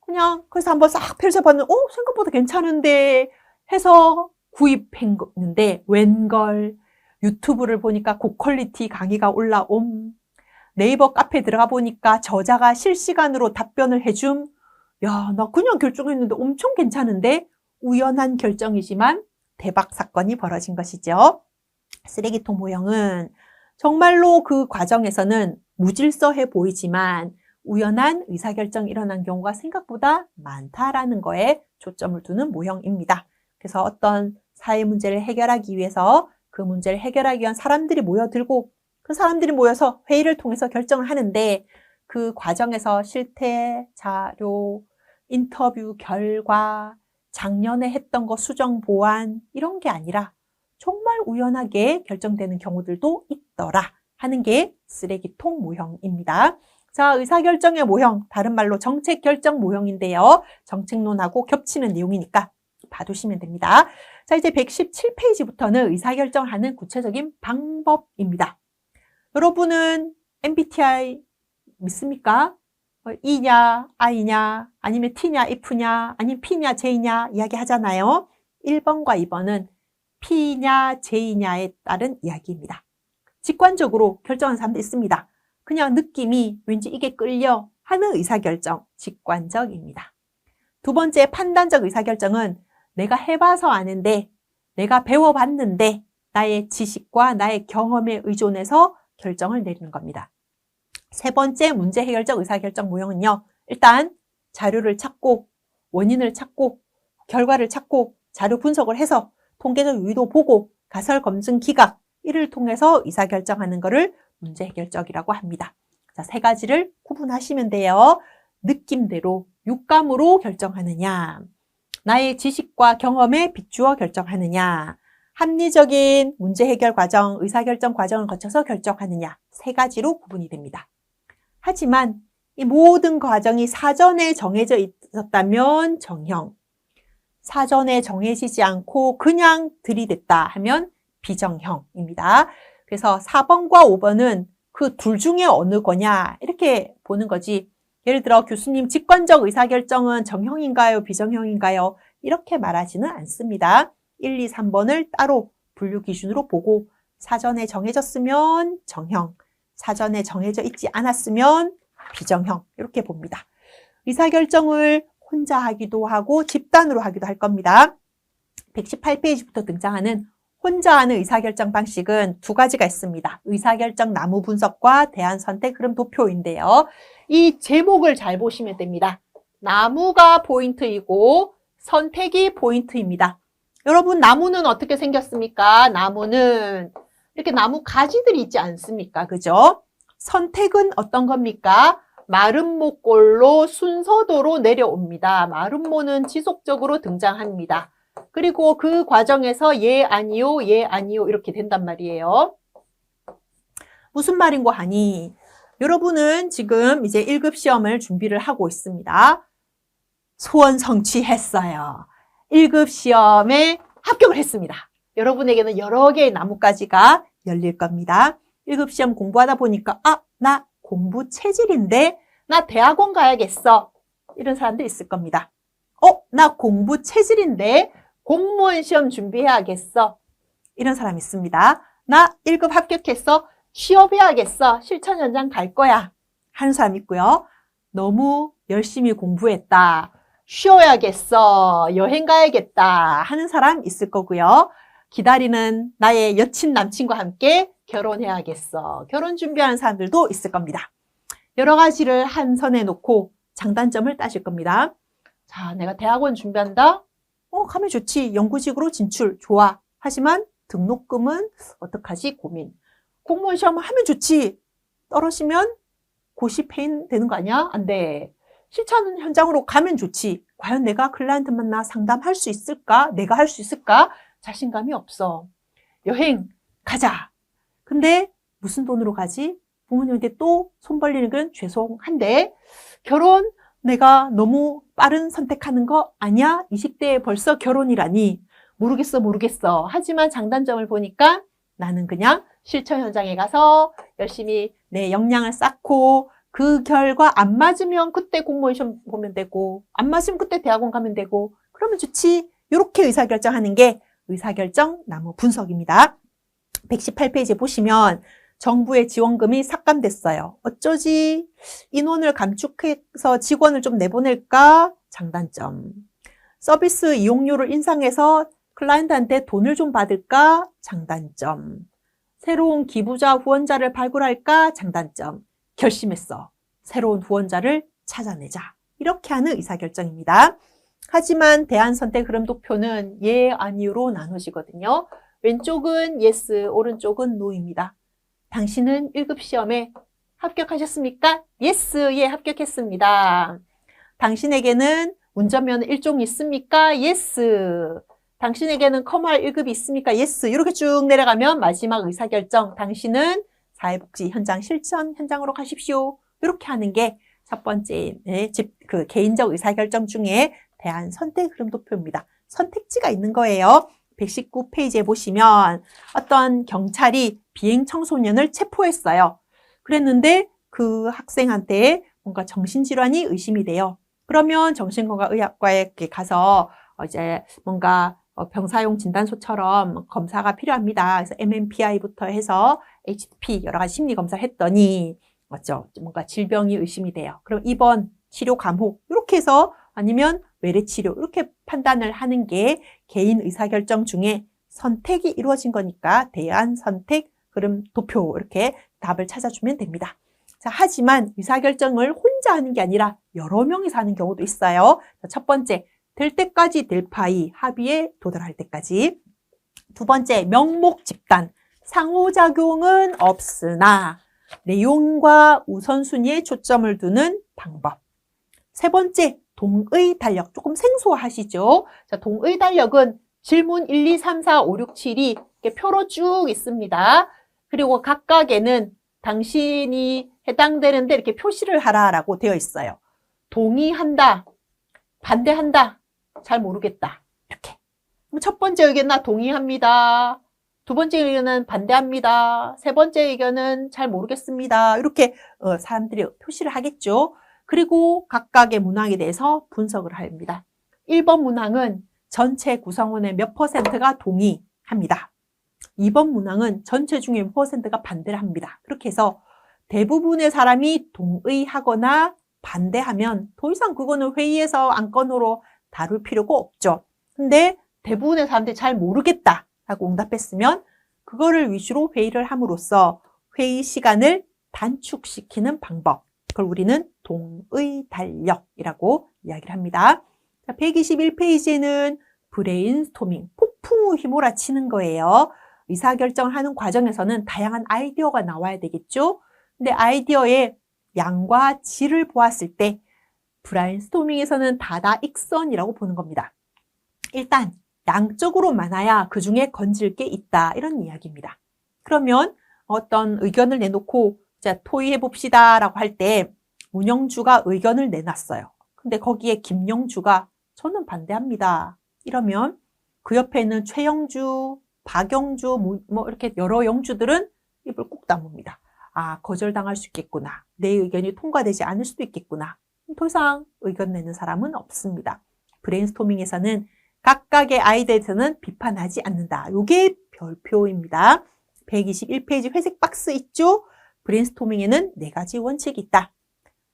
그냥 그래서 한번 싹 펼쳐봤는데 생각보다 괜찮은데 해서 구입했는데 웬걸 유튜브를 보니까 고퀄리티 강의가 올라옴. 네이버 카페 들어가 보니까 저자가 실시간으로 답변을 해줌. 야, 나 그냥 결정했는데 엄청 괜찮은데 우연한 결정이지만 대박 사건이 벌어진 것이죠. 쓰레기통 모형은 정말로 그 과정에서는 무질서해 보이지만 우연한 의사결정이 일어난 경우가 생각보다 많다라는 거에 초점을 두는 모형입니다. 그래서 어떤 사회 문제를 해결하기 위해서 그 문제를 해결하기 위한 사람들이 모여들고 그 사람들이 모여서 회의를 통해서 결정을 하는데 그 과정에서 실태, 자료, 인터뷰 결과, 작년에 했던 거 수정 보완 이런 게 아니라 정말 우연하게 결정되는 경우들도 있더라 하는 게 쓰레기통 모형입니다. 자, 의사결정의 모형, 다른 말로 정책결정 모형인데요. 정책론하고 겹치는 내용이니까 봐두시면 됩니다. 자, 이제 117페이지부터는 의사결정을 하는 구체적인 방법입니다. 여러분은 MBTI 믿습니까? E냐, I냐, 아니면 T냐, F냐, 아니면 P냐, J냐 이야기 하잖아요. 1번과 2번은 P냐, J냐에 따른 이야기입니다. 직관적으로 결정하는 사람도 있습니다. 그냥 느낌이 왠지 이게 끌려 하는 의사결정, 직관적입니다. 두 번째 판단적 의사결정은 내가 해봐서 아는데, 내가 배워봤는데 나의 지식과 나의 경험에 의존해서 결정을 내리는 겁니다. 세 번째 문제 해결적 의사결정 모형은요. 일단 자료를 찾고 원인을 찾고 결과를 찾고 자료 분석을 해서 통계적 유의도 보고 가설 검증 기각 이를 통해서 의사결정하는 것을 문제 해결적이라고 합니다. 자, 세 가지를 구분하시면 돼요. 느낌대로 육감으로 결정하느냐, 나의 지식과 경험에 비추어 결정하느냐, 합리적인 문제 해결 과정, 의사결정 과정을 거쳐서 결정하느냐 세 가지로 구분이 됩니다. 하지만 이 모든 과정이 사전에 정해져 있었다면 정형, 사전에 정해지지 않고 그냥 들이댔다 하면 비정형입니다. 그래서 4번과 5번은 그 둘 중에 어느 거냐 이렇게 보는 거지. 예를 들어 교수님 직관적 의사결정은 정형인가요? 비정형인가요? 이렇게 말하지는 않습니다. 1, 2, 3번을 따로 분류 기준으로 보고 사전에 정해졌으면 정형, 사전에 정해져 있지 않았으면 비정형 이렇게 봅니다. 의사결정을 혼자 하기도 하고 집단으로 하기도 할 겁니다. 118페이지부터 등장하는 혼자 하는 의사결정 방식은 두 가지가 있습니다. 의사결정 나무 분석과 대안 선택 흐름 도표인데요. 이 제목을 잘 보시면 됩니다. 나무가 포인트이고 선택이 포인트입니다. 여러분 나무는 어떻게 생겼습니까? 나무는 이렇게 나무 가지들이 있지 않습니까? 그죠? 선택은 어떤 겁니까? 마름모꼴로 순서도로 내려옵니다. 마름모는 지속적으로 등장합니다. 그리고 그 과정에서 예, 아니요, 예, 아니요 이렇게 된단 말이에요. 무슨 말인고 하니 여러분은 지금 이제 1급 시험을 준비를 하고 있습니다. 소원 성취했어요. 1급 시험에 합격을 했습니다. 여러분에게는 여러 개의 나뭇가지가 열릴 겁니다. 1급 시험 공부하다 보니까 나 공부 체질인데 나 대학원 가야겠어. 이런 사람도 있을 겁니다. 나 공부 체질인데 공무원 시험 준비해야겠어. 이런 사람 있습니다. 나 1급 합격했어. 취업해야겠어. 실천 현장 갈 거야. 하는 사람 있고요. 너무 열심히 공부했다. 쉬어야겠어. 여행 가야겠다. 하는 사람 있을 거고요. 기다리는 나의 여친, 남친과 함께 결혼해야겠어. 결혼 준비하는 사람들도 있을 겁니다. 여러 가지를 한 선에 놓고 장단점을 따질 겁니다. 자, 내가 대학원 준비한다? 가면 좋지. 연구직으로 진출. 좋아. 하지만 등록금은 어떡하지? 고민. 공무원 시험 하면 좋지. 떨어지면 고시 페인 되는 거 아니야? 안 돼. 실천 현장으로 가면 좋지. 과연 내가 클라이언트 만나 상담할 수 있을까? 내가 할 수 있을까? 자신감이 없어. 여행 가자. 근데 무슨 돈으로 가지? 부모님한테 또 손 벌리는 건 죄송한데 결혼 내가 너무 빠른 선택하는 거 아니야? 20대에 벌써 결혼이라니. 모르겠어. 하지만 장단점을 보니까 나는 그냥 실천 현장에 가서 열심히 내 역량을 쌓고 그 결과 안 맞으면 그때 공무원 시험 보면 되고 안 맞으면 그때 대학원 가면 되고 그러면 좋지. 이렇게 의사결정하는 게 의사결정 나무 분석입니다. 118페이지 보시면 정부의 지원금이 삭감됐어요. 어쩌지? 인원을 감축해서 직원을 좀 내보낼까? 장단점. 서비스 이용료를 인상해서 클라이언트한테 돈을 좀 받을까? 장단점. 새로운 기부자 후원자를 발굴할까? 장단점. 결심했어. 새로운 후원자를 찾아내자. 이렇게 하는 의사결정입니다. 하지만 대안선택 흐름도표는 예, 아니요로 나눠지거든요. 왼쪽은 yes, 오른쪽은 no입니다. 당신은 1급 시험에 합격하셨습니까? yes, 예, 합격했습니다. 당신에게는 운전면허 1종 있습니까? yes. 당신에게는 컴활 1급이 있습니까? yes. 이렇게 쭉 내려가면 마지막 의사결정. 당신은 사회복지 현장 실천 현장으로 가십시오. 이렇게 하는 게 첫 번째 개인적 의사결정 중에 대한 선택 흐름도표입니다. 선택지가 있는 거예요. 119페이지에 보시면 어떤 경찰이 비행 청소년을 체포했어요. 그랬는데 그 학생한테 뭔가 정신질환이 의심이 돼요. 그러면 정신건강의학과에 가서 이제 뭔가 병사용 진단소처럼 검사가 필요합니다. 그래서 MMPI부터 해서 HTP 여러 가지 심리 검사를 했더니 맞죠? 뭔가 질병이 의심이 돼요. 그럼 입원, 치료 감호 이렇게 해서 아니면 외래 치료 이렇게 판단을 하는 게 개인 의사결정 중에 선택이 이루어진 거니까 대안 선택 흐름 도표 이렇게 답을 찾아주면 됩니다. 자, 하지만 의사결정을 혼자 하는 게 아니라 여러 명이서 하는 경우도 있어요. 자, 첫 번째, 될 때까지 될 파이, 합의에 도달할 때까지. 두 번째, 명목 집단, 상호작용은 없으나 내용과 우선순위에 초점을 두는 방법. 세 번째, 동의 달력. 조금 생소하시죠? 자, 동의 달력은 질문 1, 2, 3, 4, 5, 6, 7이 이렇게 표로 쭉 있습니다. 그리고 각각에는 당신이 해당되는데 이렇게 표시를 하라라고 되어 있어요. 동의한다, 반대한다, 잘 모르겠다. 이렇게. 그럼 첫 번째 의견 나 동의합니다. 두 번째 의견은 반대합니다. 세 번째 의견은 잘 모르겠습니다. 이렇게 사람들이 표시를 하겠죠. 그리고 각각의 문항에 대해서 분석을 합니다. 1번 문항은 전체 구성원의 몇 %가 동의합니다. 2번 문항은 전체 중에 몇 %가 반대를 합니다. 그렇게 해서 대부분의 사람이 동의하거나 반대하면 더 이상 그거는 회의에서 안건으로 다룰 필요가 없죠. 근데 대부분의 사람들이 잘 모르겠다라고 응답했으면 그거를 위주로 회의를 함으로써 회의 시간을 단축시키는 방법. 그걸 우리는 동의 달력이라고 이야기를 합니다. 121페이지에는 브레인스토밍, 폭풍우 휘몰아치는 거예요. 의사결정을 하는 과정에서는 다양한 아이디어가 나와야 되겠죠. 근데 아이디어의 양과 질을 보았을 때 브레인스토밍에서는 다다익선이라고 보는 겁니다. 일단 양적으로 많아야 그 중에 건질 게 있다 이런 이야기입니다. 그러면 어떤 의견을 내놓고 자 토의해 봅시다 라고 할 때 문영주가 의견을 내놨어요. 근데 거기에 김영주가 저는 반대합니다. 이러면 그 옆에 있는 최영주, 박영주 뭐 이렇게 여러 영주들은 입을 꾹 다뭅니다. 아, 거절당할 수 있겠구나. 내 의견이 통과되지 않을 수도 있겠구나. 더 이상 의견 내는 사람은 없습니다. 브레인스토밍에서는 각각의 아이디어에 대해서는 비판하지 않는다. 이게 별표입니다. 121페이지 회색 박스 있죠? 브레인스토밍에는 4가지 원칙이 있다.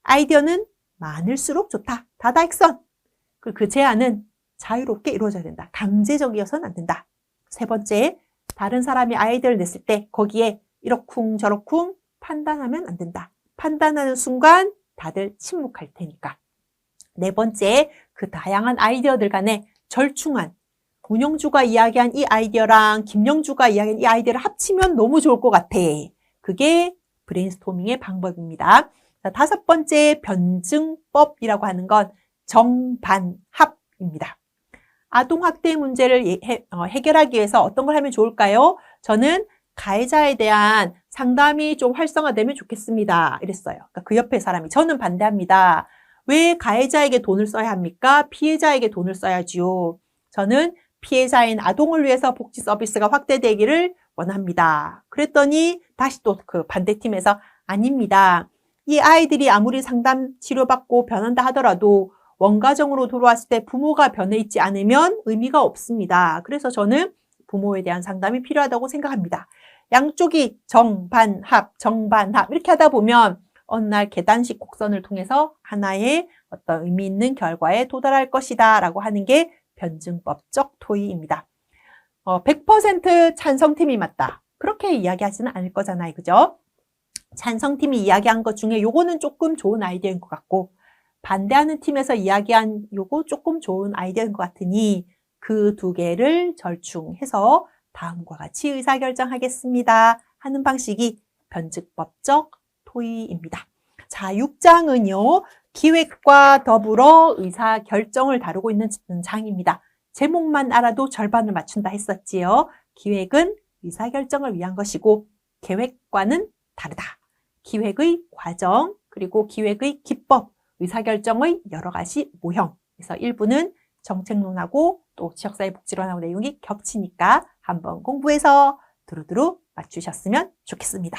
아이디어는 많을수록 좋다. 다다익선. 그 제안은 자유롭게 이루어져야 된다. 강제적이어서는 안 된다. 3번째, 다른 사람이 아이디어를 냈을 때 거기에 이러쿵 저러쿵 판단하면 안 된다. 판단하는 순간 다들 침묵할 테니까. 4번째, 그 다양한 아이디어들 간에 절충한 문영주가 이야기한 이 아이디어랑 김영주가 이야기한 이 아이디어를 합치면 너무 좋을 것 같아. 그게 브레인스토밍의 방법입니다. 자, 5번째 변증법이라고 하는 건 정반합입니다. 아동학대 문제를 해결하기 위해서 어떤 걸 하면 좋을까요? 저는 가해자에 대한 상담이 좀 활성화되면 좋겠습니다. 이랬어요. 그러니까 그 옆에 사람이 저는 반대합니다. 왜 가해자에게 돈을 써야 합니까? 피해자에게 돈을 써야지요. 저는 피해자인 아동을 위해서 복지 서비스가 확대되기를 원합니다. 그랬더니 다시 또 그 반대팀에서 아닙니다. 이 아이들이 아무리 상담 치료받고 변한다 하더라도 원가정으로 돌아왔을 때 부모가 변해 있지 않으면 의미가 없습니다. 그래서 저는 부모에 대한 상담이 필요하다고 생각합니다. 양쪽이 정반합 이렇게 하다 보면 어느 날 계단식 곡선을 통해서 하나의 어떤 의미 있는 결과에 도달할 것이다 라고 하는 게 변증법적 토의입니다. 100% 찬성팀이 맞다. 그렇게 이야기하지는 않을 거잖아요. 그죠? 찬성팀이 이야기한 것 중에 요거는 조금 좋은 아이디어인 것 같고 반대하는 팀에서 이야기한 요거 조금 좋은 아이디어인 것 같으니 그 2개를 절충해서 다음과 같이 의사결정하겠습니다 하는 방식이 변증법적 토의입니다. 자, 6장은요. 기획과 더불어 의사결정을 다루고 있는 장입니다. 제목만 알아도 절반을 맞춘다 했었지요. 기획은 의사결정을 위한 것이고 계획과는 다르다. 기획의 과정, 그리고 기획의 기법, 의사결정의 여러 가지 모형. 그래서 일부는 정책론하고 또 지역사회복지론하고 내용이 겹치니까 한번 공부해서 두루두루 맞추셨으면 좋겠습니다.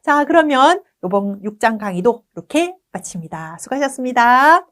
자, 그러면 이번 6장 강의도 이렇게 마칩니다. 수고하셨습니다.